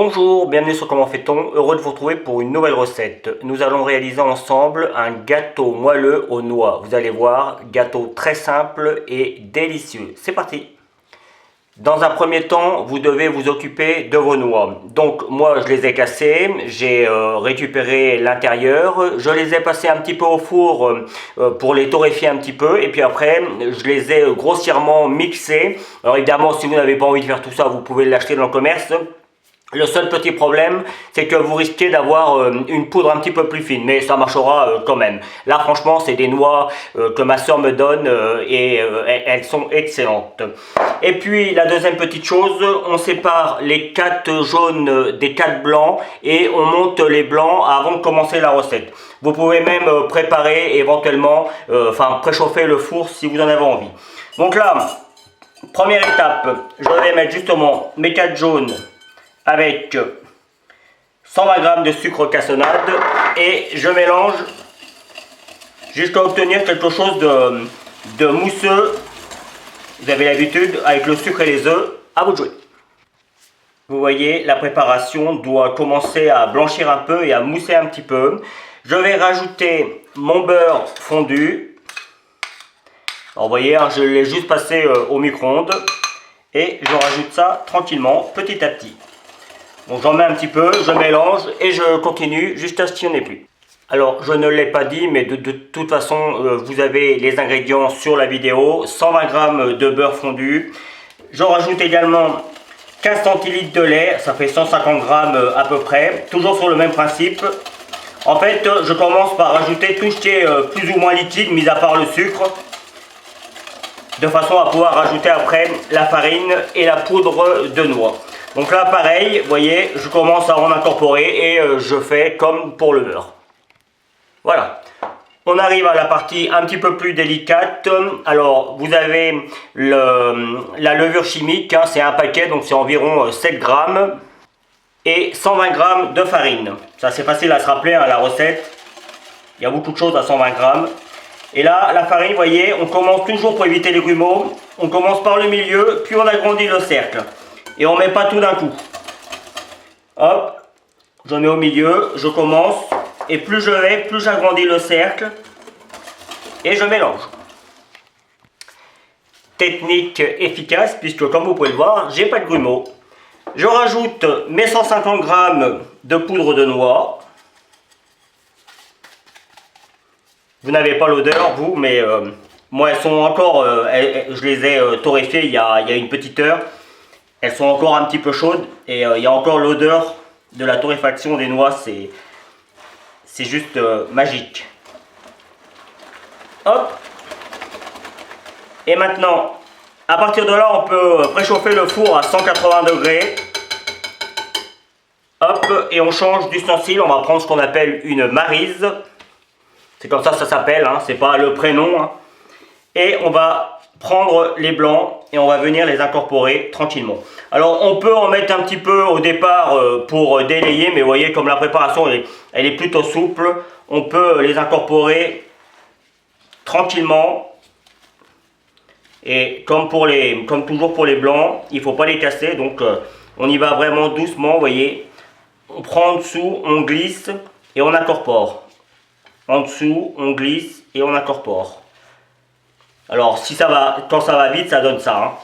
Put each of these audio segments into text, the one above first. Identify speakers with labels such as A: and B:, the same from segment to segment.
A: Bonjour, bienvenue sur Comment fait-on, heureux de vous retrouver pour une nouvelle recette. Nous allons réaliser ensemble un gâteau moelleux aux noix. Vous allez voir, gâteau très simple et délicieux. C'est parti! Dans un premier temps, vous devez vous occuper de vos noix. Donc moi je les ai cassées, j'ai récupéré l'intérieur, je les ai passées un petit peu au four pour les torréfier un petit peu et puis après je les ai grossièrement mixées. Alors évidemment si vous n'avez pas envie de faire tout ça, vous pouvez l'acheter dans le commerce. Le seul petit problème, c'est que vous risquez d'avoir une poudre un petit peu plus fine, mais ça marchera quand même. Là, franchement, c'est des noix que ma soeur me donne et elles sont excellentes. Et puis, la deuxième petite chose, on sépare les 4 jaunes des 4 blancs et on monte les blancs avant de commencer la recette. Vous pouvez même préparer éventuellement, préchauffer le four si vous en avez envie. Donc là, première étape, je vais mettre justement mes 4 jaunes avec 120 g de sucre cassonade et je mélange jusqu'à obtenir quelque chose de mousseux. Vous avez l'habitude avec le sucre et les œufs, à vous de jouer. Vous voyez, la préparation doit commencer à blanchir un peu et à mousser un petit peu. Je vais rajouter mon beurre fondu. Alors vous voyez, je l'ai juste passé au micro-ondes et je rajoute ça tranquillement, petit à petit. Donc j'en mets un petit peu, je mélange et je continue jusqu'à ce qu'il n'y en ait plus. Alors je ne l'ai pas dit, mais de toute façon vous avez les ingrédients sur la vidéo. 120 g de beurre fondu. Je rajoute également 15 centilitres de lait, ça fait 150 g à peu près. Toujours sur le même principe. En fait je commence par rajouter tout ce qui est plus ou moins liquide, mis à part le sucre. De façon à pouvoir rajouter après la farine et la poudre de noix. Donc là pareil, vous voyez, je commence à en incorporer et je fais comme pour le beurre. Voilà. On arrive à la partie un petit peu plus délicate. Alors vous avez la levure chimique, c'est un paquet, donc c'est environ 7 grammes. Et 120 g de farine. Ça c'est facile à se rappeler, la recette. Il y a beaucoup de choses à 120 grammes. Et là, la farine, vous voyez, on commence toujours pour éviter les grumeaux. On commence par le milieu, puis on agrandit le cercle. Et on ne met pas tout d'un coup. Hop, je mets au milieu, je commence. Et plus je vais, plus j'agrandis le cercle. Et je mélange. Technique efficace, puisque comme vous pouvez le voir, j'ai pas de grumeaux. Je rajoute mes 150 g de poudre de noix. Vous n'avez pas l'odeur, vous, mais moi, elles sont encore, je les ai torréfiées il y a une petite heure. Elles sont encore un petit peu chaudes et il y a encore l'odeur de la torréfaction des noix, c'est juste magique. Hop. Et maintenant, à partir de là, on peut préchauffer le four à 180 degrés. Hop, et on change d'ustensile, on va prendre ce qu'on appelle une maryse. C'est comme ça s'appelle, c'est pas le prénom. Et on va prendre les blancs et on va venir les incorporer tranquillement. Alors on peut en mettre un petit peu au départ pour délayer, mais vous voyez comme la préparation elle est plutôt souple, on peut les incorporer tranquillement. Et comme toujours pour les blancs, il ne faut pas les casser, donc on y va vraiment doucement, vous voyez. On prend en dessous, on glisse et on incorpore. En dessous, on glisse et on incorpore. Alors, quand ça va vite, ça donne ça.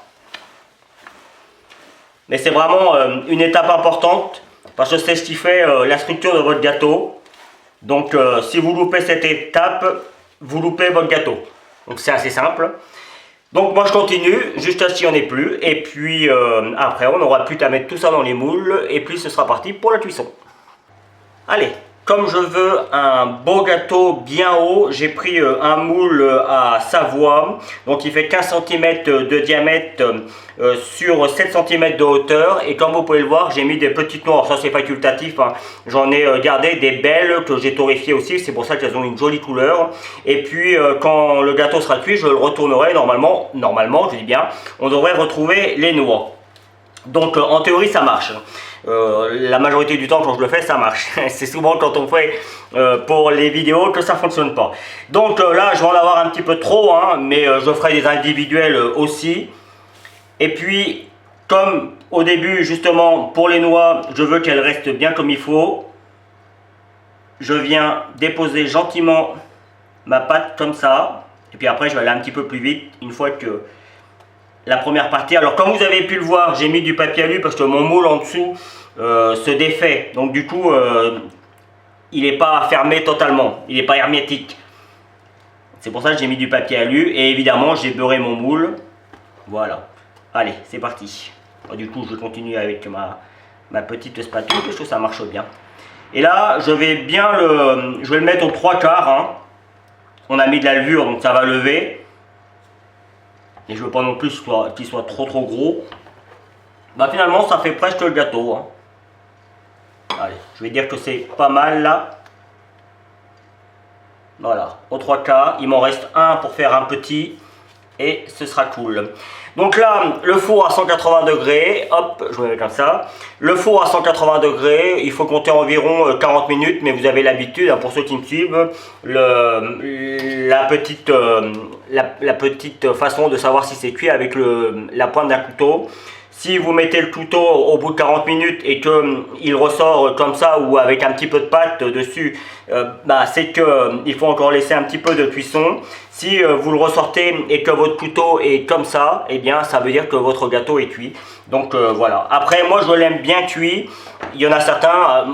A: Mais c'est vraiment une étape importante parce que c'est ce qui fait la structure de votre gâteau. Donc, si vous loupez cette étape, vous loupez votre gâteau. Donc, c'est assez simple. Donc, moi, je continue jusqu'à ce qu'il n'y en ait plus. Et puis, après, on n'aura plus qu'à mettre tout ça dans les moules. Et puis, ce sera parti pour la cuisson. Allez! Comme je veux un beau gâteau bien haut, j'ai pris un moule à Savoie, donc il fait 15 cm de diamètre sur 7 cm de hauteur. Et comme vous pouvez le voir, j'ai mis des petites noix, alors ça c'est facultatif, j'en ai gardé des belles que j'ai torréfiées aussi, c'est pour ça qu'elles ont une jolie couleur. Et puis quand le gâteau sera cuit, je le retournerai normalement, je dis bien, on devrait retrouver les noix. Donc en théorie ça marche. La majorité du temps quand je le fais ça marche. C'est souvent quand on fait pour les vidéos que ça fonctionne pas. Donc là je vais en avoir un petit peu trop, mais je ferai des individuels aussi. Et puis Comme au début, justement, pour les noix, je veux qu'elles restent bien comme il faut. Je viens déposer gentiment ma pâte comme ça. Et puis après, je vais aller un petit peu plus vite une fois que la première partie. Alors, comme vous avez pu le voir, j'ai mis du papier alu parce que mon moule en dessous se défait. Donc, du coup, il n'est pas fermé totalement. Il n'est pas hermétique. C'est pour ça que j'ai mis du papier alu. Et évidemment, j'ai beurré mon moule. Voilà. Allez, c'est parti. Du coup, je continue avec ma petite spatule, parce que ça marche bien. Et là, je vais le mettre aux 3/4. Hein. On a mis de la levure, donc ça va lever. Et je veux pas non plus qu'il soit trop gros. Bah finalement, ça fait presque le gâteau. Hein. Allez, je vais dire que c'est pas mal là. Voilà, aux 3/4. Il m'en reste un pour faire un petit. Et ce sera cool. Donc là, le four à 180 degrés, hop, je me mets comme ça. Le four à 180 degrés, il faut compter environ 40 minutes, mais vous avez l'habitude, hein, pour ceux qui me suivent, la petite façon de savoir si c'est cuit avec la pointe d'un couteau. Si vous mettez le couteau au bout de 40 minutes et qu'il ressort comme ça ou avec un petit peu de pâte dessus, c'est qu'il faut encore laisser un petit peu de cuisson. Si vous le ressortez et que votre couteau est comme ça, eh bien ça veut dire que votre gâteau est cuit. Donc voilà. Après, moi je l'aime bien cuit. Il y en a certains,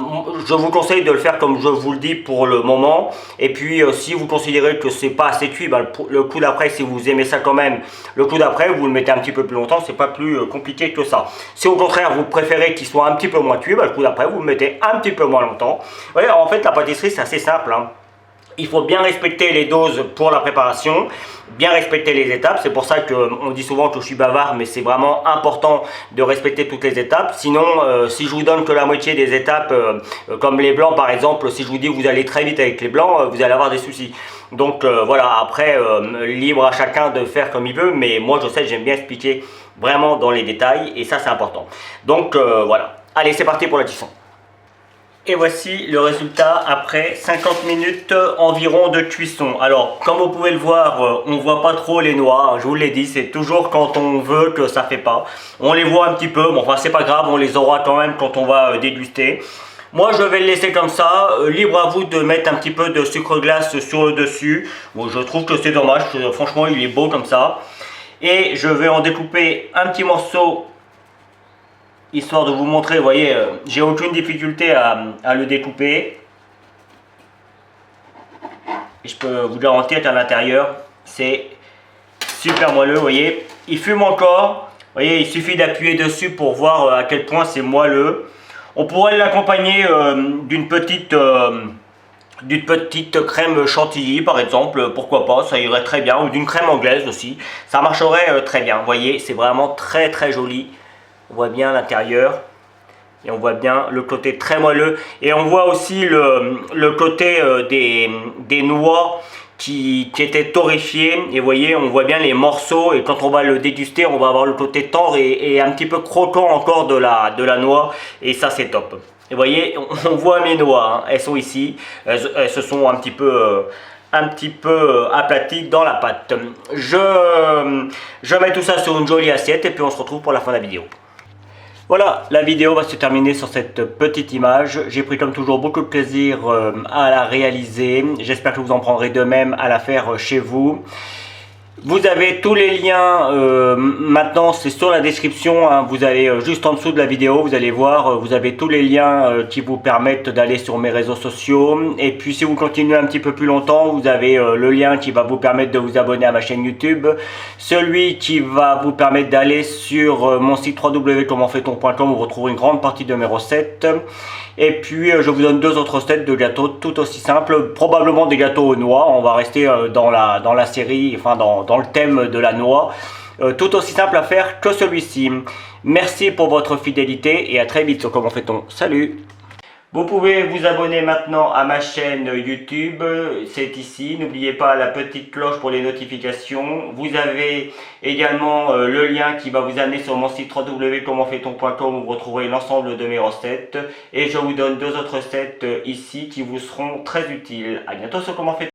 A: je vous conseille de le faire comme je vous le dis pour le moment. Et puis si vous considérez que c'est pas assez cuit, le coup d'après, si vous aimez ça quand même, le coup d'après vous le mettez un petit peu plus longtemps, c'est pas plus compliqué que ça. Si au contraire vous préférez qu'il soit un petit peu moins cuit, le coup d'après vous le mettez un petit peu moins longtemps. Vous voyez, en fait la pâtisserie c'est assez simple. Hein. Il faut bien respecter les doses pour la préparation, bien respecter les étapes. C'est pour ça qu'on dit souvent que je suis bavard, mais c'est vraiment important de respecter toutes les étapes. Sinon, si je vous donne que la moitié des étapes, comme les blancs par exemple, si je vous dis que vous allez très vite avec les blancs, vous allez avoir des soucis. Donc voilà, après, libre à chacun de faire comme il veut, mais moi je sais, j'aime bien expliquer vraiment dans les détails, et ça c'est important. Donc voilà, allez c'est parti pour la cuisson. Et voici le résultat après 50 minutes environ de cuisson. Alors, comme vous pouvez le voir, on ne voit pas trop les noix. Je vous l'ai dit, c'est toujours quand on veut que ça ne fait pas. On les voit un petit peu, bon, enfin c'est pas grave, on les aura quand même quand on va déguster. Moi, je vais le laisser comme ça. Libre à vous de mettre un petit peu de sucre glace sur le dessus. Bon, je trouve que c'est dommage. Franchement, il est beau comme ça. Et je vais en découper un petit morceau, histoire de vous montrer. Vous voyez, j'ai aucune difficulté à le découper. Et je peux vous garantir qu'à l'intérieur, c'est super moelleux. Vous voyez, il fume encore. Vous voyez, il suffit d'appuyer dessus pour voir à quel point c'est moelleux. On pourrait l'accompagner d'une petite crème chantilly par exemple, pourquoi pas, ça irait très bien, ou d'une crème anglaise aussi, ça marcherait très bien. Vous voyez, c'est vraiment très joli. On voit bien l'intérieur et on voit bien le côté très moelleux, et on voit aussi le côté des noix qui étaient torréfiées, et vous voyez, on voit bien les morceaux, et quand on va le déguster, on va avoir le côté tendre et un petit peu croquant encore de la noix, et ça c'est top. Et vous voyez, on voit mes noix, hein, elles sont ici, elles se sont un petit peu aplaties dans la pâte. Je mets tout ça sur une jolie assiette et puis on se retrouve pour la fin de la vidéo. Voilà, la vidéo va se terminer sur cette petite image. J'ai pris comme toujours beaucoup de plaisir à la réaliser. J'espère que vous en prendrez de même à la faire chez vous. Vous avez tous les liens, maintenant c'est sur la description, hein, vous allez juste en dessous de la vidéo, vous allez voir, vous avez tous les liens qui vous permettent d'aller sur mes réseaux sociaux. Et puis si vous continuez un petit peu plus longtemps, vous avez le lien qui va vous permettre de vous abonner à ma chaîne YouTube, celui qui va vous permettre d'aller sur mon site www.commentfaiton.com où vous retrouverez une grande partie de mes recettes. Et puis je vous donne deux autres recettes de gâteaux tout aussi simples, probablement des gâteaux aux noix. On va rester dans la série, enfin dans le thème de la noix, tout aussi simple à faire que celui-ci. Merci pour votre fidélité et à très vite sur Comment fait-on. Salut! Vous pouvez vous abonner maintenant à ma chaîne YouTube, c'est ici. N'oubliez pas la petite cloche pour les notifications. Vous avez également le lien qui va vous amener sur mon site www.commentfaiton.com où vous retrouverez l'ensemble de mes recettes. Et je vous donne deux autres recettes ici qui vous seront très utiles. A bientôt sur Comment fait-on.